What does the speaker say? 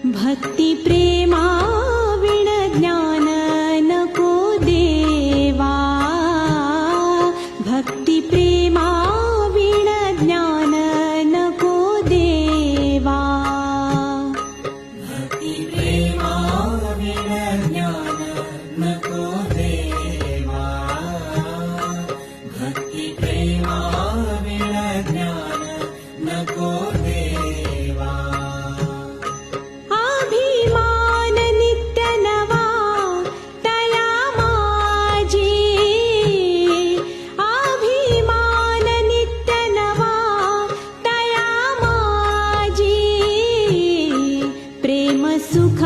भक्ती प्रेमा विण ज्ञान नको देवा, भक्ती प्रेमा विण ज्ञान नको देवा, भक्ती प्रेमा विण ज्ञान नको देवा, भक्ती प्रेमा विण ज्ञान नको देवा. अभिमान नित्य नवा तया माझी, अभिमान नित्य नवा तया माझी, प्रेम सुख